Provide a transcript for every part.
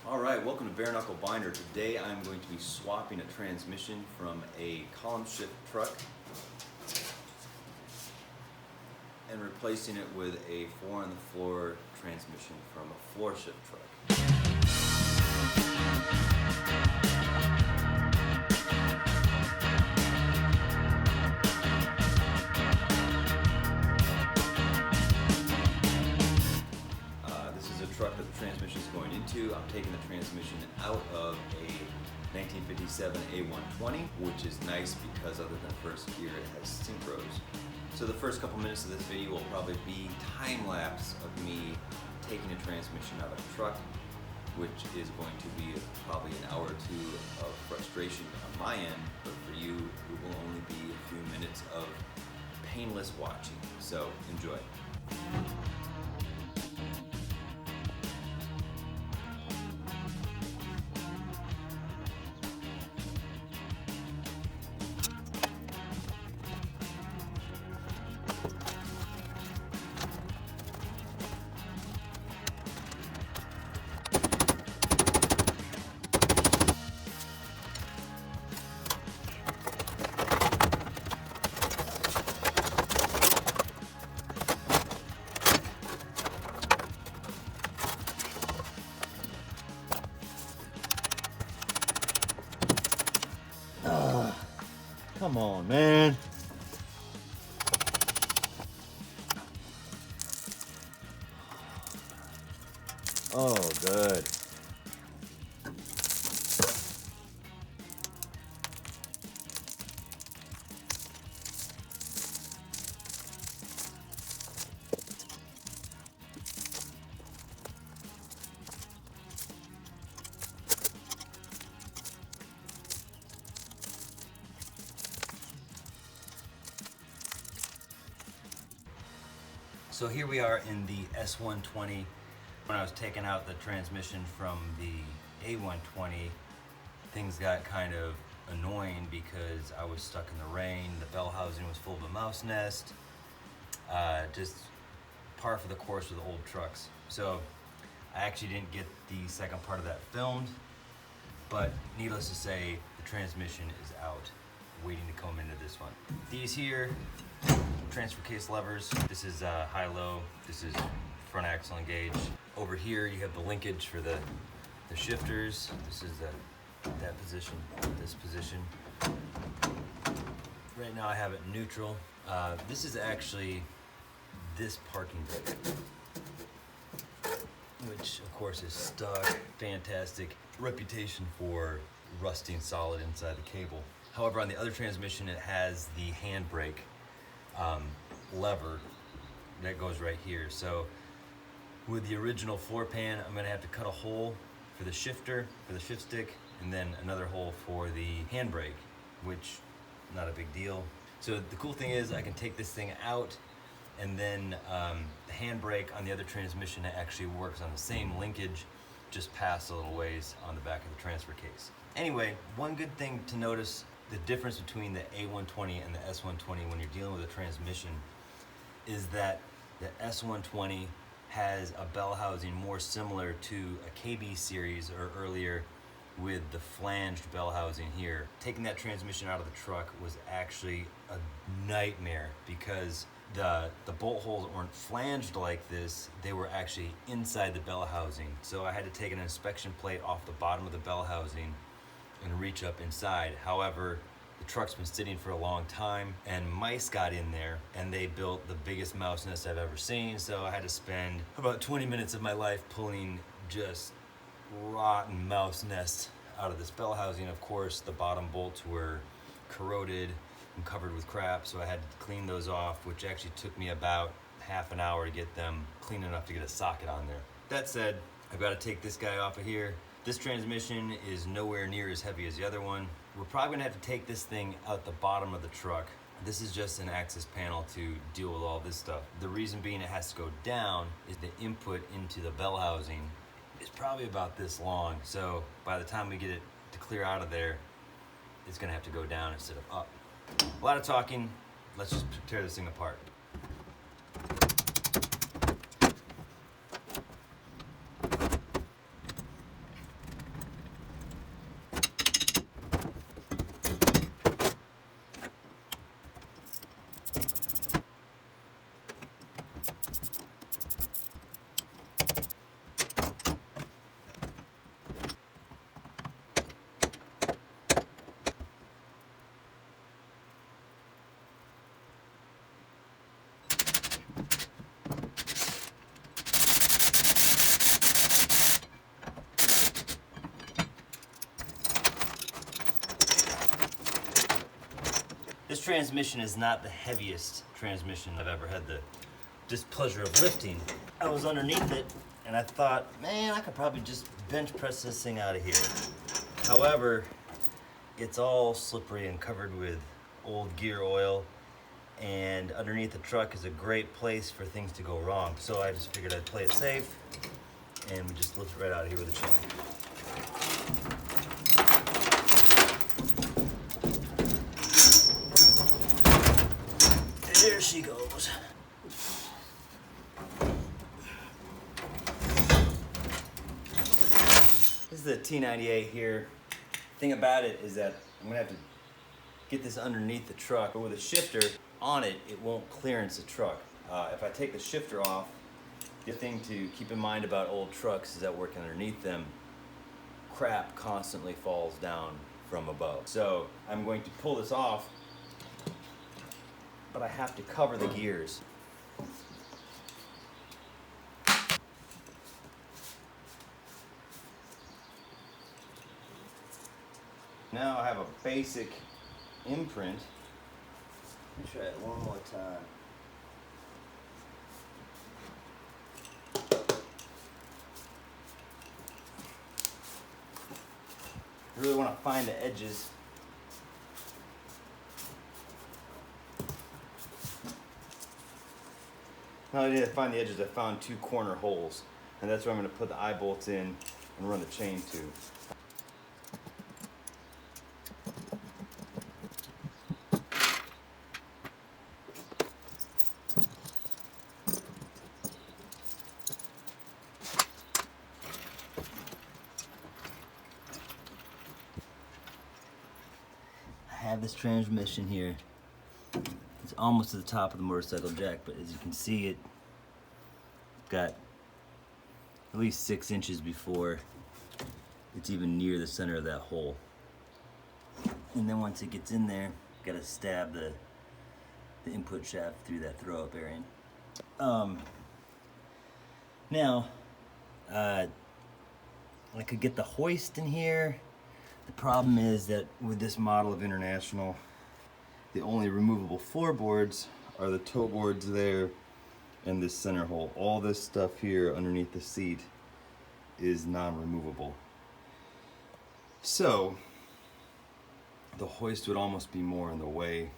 Alright, welcome to Bare Knuckle Binder. Today I'm going to be swapping a transmission from a column shift truck and replacing it with a 4-on-the-floor transmission from a floor shift truck. Truck that the transmission is going into. I'm taking the transmission out of a 1957 A-120, which is nice because other than first gear, it has synchros. So the first couple minutes of this video will probably be time lapse of me taking a transmission out of the truck, which is going to be probably an hour or two of frustration on my end, but for you, it will only be a few minutes of painless watching. So enjoy. Come on, man. Oh, good. So here we are in the S-120. When I was taking out the transmission from the A-120, things got kind of annoying because I was stuck in the rain, the bell housing was full of a mouse nest, just par for the course with old trucks. So I actually didn't get the second part of that filmed, but needless to say, the transmission is out, waiting to come into this one. These here, transfer case levers. This is high-low. This is front axle engage. Over here you have the linkage for the shifters. This is that position, this position. Right now I have it neutral. This is actually this parking brake, which of course is stuck. Fantastic reputation for rusting solid inside the cable. However, on the other transmission it has the handbrake lever that goes right here. So with the original floor pan, I'm gonna have to cut a hole for the shifter, for the shift stick, and then another hole for the handbrake, which not a big deal. So the cool thing is I can take this thing out, and then the handbrake on the other transmission actually works on the same linkage, just past a little ways on the back of the transfer case. Anyway, one good thing to notice, the difference between the A-120 and the S-120 when you're dealing with a transmission is that the S-120 has a bell housing more similar to a KB series or earlier with the flanged bell housing here. Taking that transmission out of the truck was actually a nightmare because the bolt holes weren't flanged like this, they were actually inside the bell housing. So I had to take an inspection plate off the bottom of the bell housing and reach up inside. However, the truck's been sitting for a long time and mice got in there and they built the biggest mouse nest I've ever seen. So I had to spend about 20 minutes of my life pulling just rotten mouse nests out of this bell housing. Of course, the bottom bolts were corroded and covered with crap, so I had to clean those off, which actually took me about half an hour to get them clean enough to get a socket on there. That said, I've got to take this guy off of here. This transmission is nowhere near as heavy as the other one. We're probably gonna have to take this thing out the bottom of the truck. This is just an access panel to deal with all this stuff. The reason being it has to go down is the input into the bell housing is probably about this long. So by the time we get it to clear out of there, it's gonna have to go down instead of up. A lot of talking, let's just tear this thing apart. transmission is not the heaviest transmission I've ever had the displeasure of lifting. I was underneath it and I thought, man, I could probably just bench press this thing out of here. However, it's all slippery and covered with old gear oil, and underneath the truck is a great place for things to go wrong. So I just figured I'd play it safe, and we just lift it right out of here with a chain. There she goes. This is the T98 here. The thing about it is that I'm gonna have to get this underneath the truck, but with a shifter on it, it won't clearance the truck. If I take the shifter off, the thing to keep in mind about old trucks is that working underneath them, crap constantly falls down from above. So I'm going to pull this off, but I have to cover the gears. Now I have a basic imprint. Let me try it one more time. I really want to find the edges. Not only did I find the edges, I found 2 corner holes, and that's where I'm going to put the eye bolts in and run the chain to. I have this transmission here. It's almost to the top of the motorcycle jack, but as you can see, it got at least 6 inches before it's even near the center of that hole. And then once it gets in there, you gotta stab the input shaft through that throw-up area. Now, I could get the hoist in here. The problem is that with this model of International, the only removable floorboards are the toe boards there and this center hole. All this stuff here underneath the seat is non-removable. So the hoist would almost be more in the way.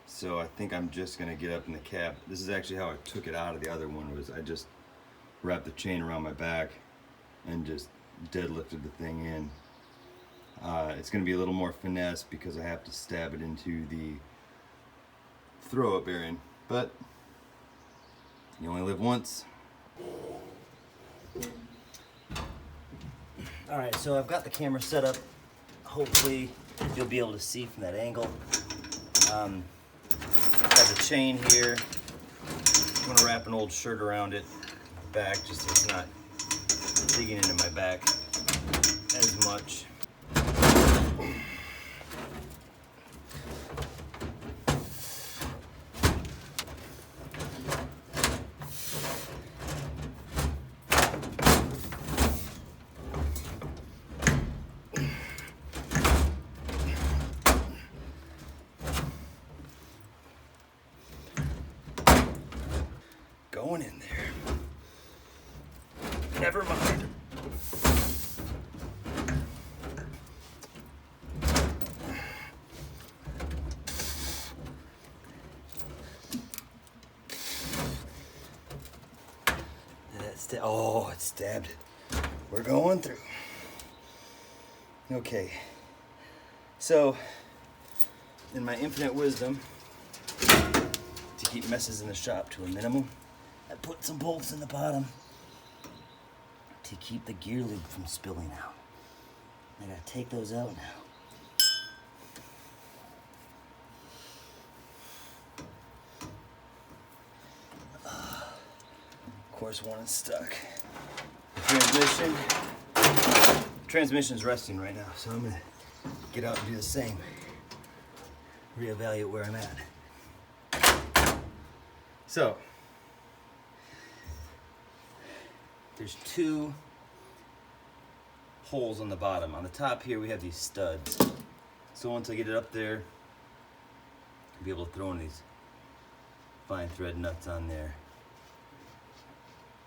So I think I'm just gonna get up in the cab. This is actually how I took it out of the other one, was I just wrapped the chain around my back and just deadlifted the thing in. It's going to be a little more finesse because I have to stab it into the throw-up bearing, but you only live once. Alright, so I've got the camera set up. Hopefully you'll be able to see from that angle. I've got the chain here. I'm going to wrap an old shirt around it back just so it's not digging into my back as much. Going in there. Never mind. Oh, it stabbed it. We're going through. Okay. So, in my infinite wisdom, to keep messes in the shop to a minimum, I put some bolts in the bottom to keep the gear lube from spilling out. I gotta take those out now. Of course, one is stuck. The transmission's resting right now, so I'm gonna get out and do the same. Reevaluate where I'm at. So, there's 2 holes on the bottom. On the top here, we have these studs. So once I get it up there, I'll be able to throw in these fine thread nuts on there,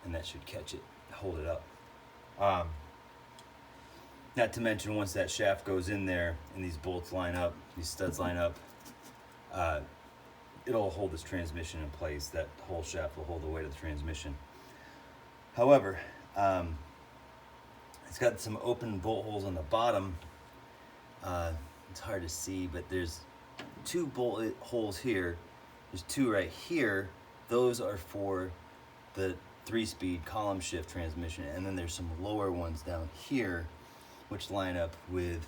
and that should catch it, hold it up. Not to mention, once that shaft goes in there and these bolts line up, these studs line up, it'll hold this transmission in place. That whole shaft will hold the weight of the transmission. However, it's got some open bolt holes on the bottom. It's hard to see, but there's 2 bolt holes here. There's 2 right here. Those are for the 3-speed column shift transmission, and then there's some lower ones down here which line up with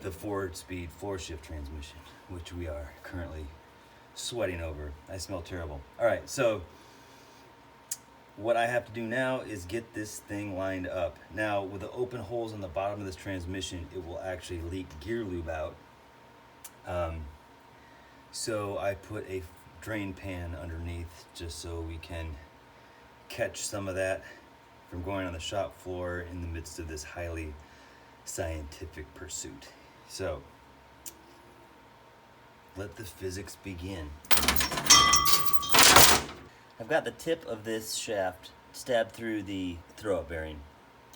the 4-speed floor shift transmission, which we are currently sweating over. I smell terrible. All right, so what I have to do now is get this thing lined up. Now, with the open holes on the bottom of this transmission, it will actually leak gear lube out. So I put a drain pan underneath just so we can catch some of that from going on the shop floor in the midst of this highly scientific pursuit. So let the physics begin. I've got the tip of this shaft stabbed through the throw-up bearing,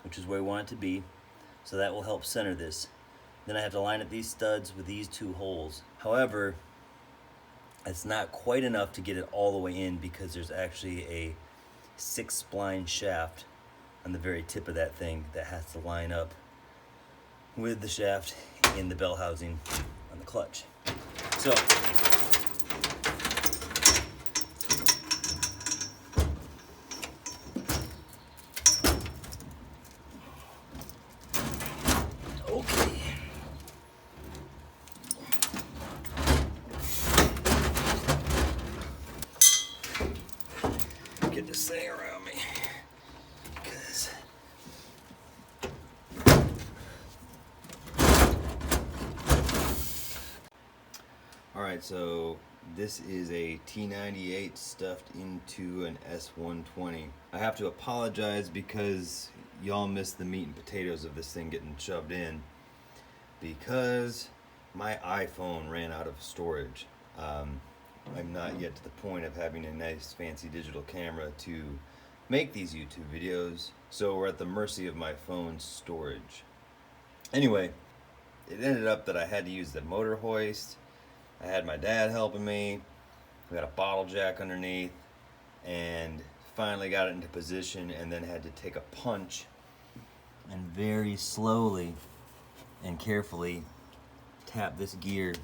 which is where we want it to be, so that will help center this. Then I have to line up these studs with these 2 holes. However, it's not quite enough to get it all the way in because there's actually a 6-spline shaft on the very tip of that thing that has to line up with the shaft in the bell housing on the clutch. So okay. Get this thing around me. Alright, so this is a T98 stuffed into an S-120. I have to apologize because y'all missed the meat and potatoes of this thing getting shoved in because my iPhone ran out of storage. I'm not yet to the point of having a nice fancy digital camera to make these YouTube videos, so we're at the mercy of my phone's storage. Anyway, it ended up that I had to use the motor hoist. I had my dad helping me. We got a bottle jack underneath, and finally got it into position, and then had to take a punch and very slowly and carefully tap this gear,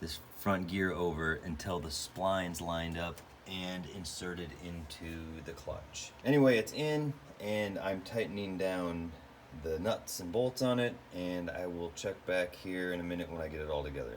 this front gear over until the splines lined up and inserted into the clutch. Anyway, it's in, and I'm tightening down the nuts and bolts on it, and I will check back here in a minute when I get it all together.